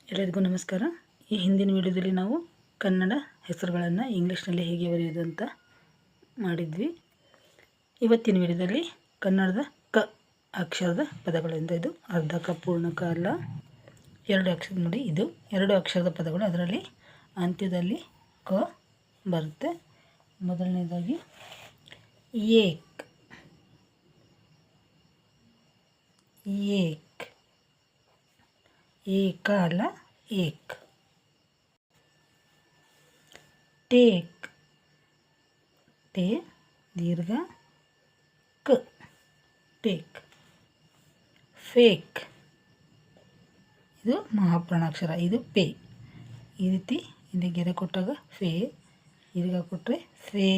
ಎಲ್ಲರಿಗೂ ನಮಸ್ಕಾರ. ಈ ಹಿಂದಿನ ವಿಡಿಯೋದಲ್ಲಿ ನಾವು ಕನ್ನಡ ಹೆಸರುಗಳನ್ನು ಇಂಗ್ಲೀಷ್ನಲ್ಲಿ ಹೇಗೆ ಬರೆಯೋದು ಅಂತ ಮಾಡಿದ್ವಿ. ಇವತ್ತಿನ ವಿಡಿಯೋದಲ್ಲಿ ಕನ್ನಡದ ಕ ಅಕ್ಷರದ ಪದಗಳಿಂದ ಇದು ಅರ್ಧ ಕ ಪೂರ್ಣ ಕ ಅಲ್ಲ, 2 ಅಕ್ಷರ ನೋಡಿ, ಇದು 2 ಅಕ್ಷರದ ಪದಗಳು. ಅದರಲ್ಲಿ ಅಂತ್ಯದಲ್ಲಿ ಕ ಬರುತ್ತೆ. ಮೊದಲನೇದಾಗಿ ಏಕ್, ಏಕ್, ಏಕ ಅಲ್ಲ ಏಕ್. ಟೇಕ್, ಟೇ ದೀರ್ಘ ಕ, ಟೇಕ್. ಫೇಕ್, ಇದು ಮಹಾಪ್ರಾಣಾಕ್ಷರ, ಇದು ಪೇ. ಈ ರೀತಿ ಇಲ್ಲಿ ಗೆರೆ ಕೊಟ್ಟಾಗ ಫೇ, ದೀರ್ಘ ಕೊಟ್ಟರೆ ಫೇ,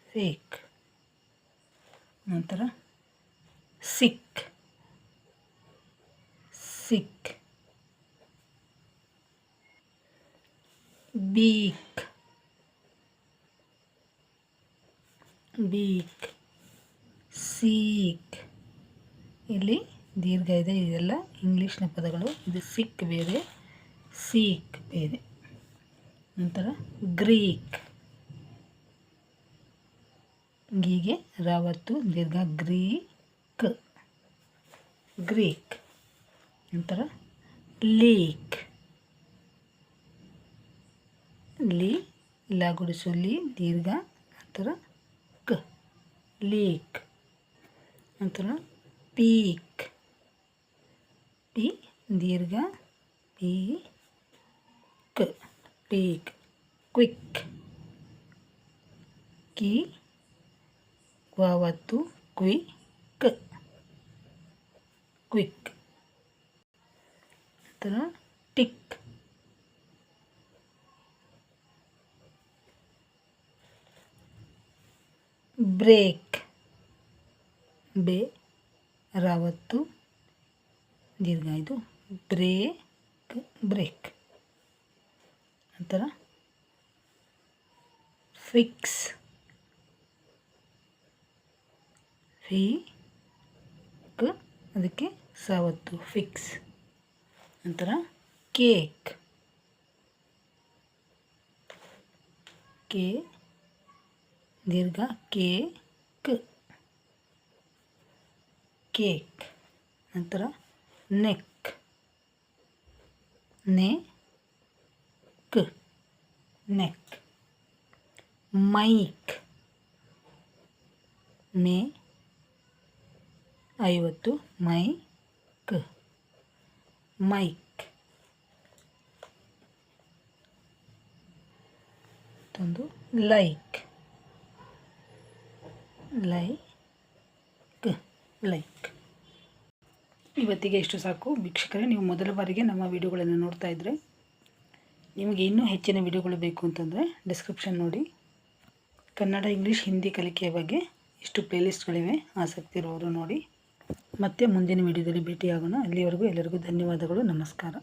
ಫೇಕ್. ನಂತರ sick, sick. Beak, beak. Seek, ಇಲ್ಲಿ ದೀರ್ಘ ಇದೆ. ಇದೆಲ್ಲ ಇಂಗ್ಲೀಷ್ನ ಪದಗಳು. ಇದು ಸಿಕ್ ಬೇರೆ, ಸೀಕ್ ಬೇರೆ. ನಂತರ ಗ್ರೀಕ್, ಗೀಗೆ ರಾವತ್ತು ದೀರ್ಘ ಗ್ರೀಕ್, ಗ್ರೀಕ್. ನಂತರ ಲೀಕ್, ಲೀ ಲಾಗುಡಿಸು ಲೀ ದೀರ್ಘ ನಂತರ ಕ, ಲೀಕ್. ನಂತರ ಪೀಕ್, ಪಿ ದೀರ್ಘ ಪಿ ಕ, ಪೀಕ್. ಕ್ವಿಕ್, ಕಿ ವಾವತ್ತು ಕ್ವಿ ಕ, ಕ್ವಿಕ್. ನಂತರ ಟಿಕ್, ಬ್ರೇಕ್, ಬೇ ರಾವತ್ತು ದೀರ್ಘ ಇದು ಬ್ರೇಕ್, ಬ್ರೇಕ್. ನಂತರ ಫಿಕ್ಸ್, ಫಿ ಕ ಅದಕ್ಕೆ ಸಾವತ್ತು ಫಿಕ್ಸ್. ನಂತರ ಕೇಕ್, ಕೆ ದೀರ್ಘ ಕೆ ಕ, ಕೇಕ್. ನಂತರ ನೆಕ್, ನೆ ಕ, ನೆಕ್. ಮೈಕ್, ಮೇ 50 ಮೈ ಕ, ಮೈಕ್. ಮತ್ತೊಂದು ಲೈಕ್, ಲೈಕ್, ಲೈಕ್. ಇವತ್ತಿಗೆ ಇಷ್ಟು ಸಾಕು ವೀಕ್ಷಕರೇ. ನೀವು ಮೊದಲ ಬಾರಿಗೆ ನಮ್ಮ ವಿಡಿಯೋಗಳನ್ನು ನೋಡ್ತಾ ಇದ್ದರೆ ನಿಮಗೆ ಇನ್ನೂ ಹೆಚ್ಚಿನ ವಿಡಿಯೋಗಳು ಬೇಕು ಅಂತಂದರೆ ಡಿಸ್ಕ್ರಿಪ್ಷನ್ ನೋಡಿ. ಕನ್ನಡ, ಇಂಗ್ಲೀಷ್, ಹಿಂದಿ ಕಲಿಕೆಯ ಬಗ್ಗೆ ಇಷ್ಟು ಪ್ಲೇಲಿಸ್ಟ್ಗಳಿವೆ. ಆಸಕ್ತಿ ಇರುವವರು ನೋಡಿ. ಮತ್ತೆ ಮುಂದಿನ ವಿಡಿಯೋದಲ್ಲಿ ಭೇಟಿಯಾಗೋಣ. ಅಲ್ಲಿವರೆಗೂ ಎಲ್ಲರಿಗೂ ಧನ್ಯವಾದಗಳು. ನಮಸ್ಕಾರ.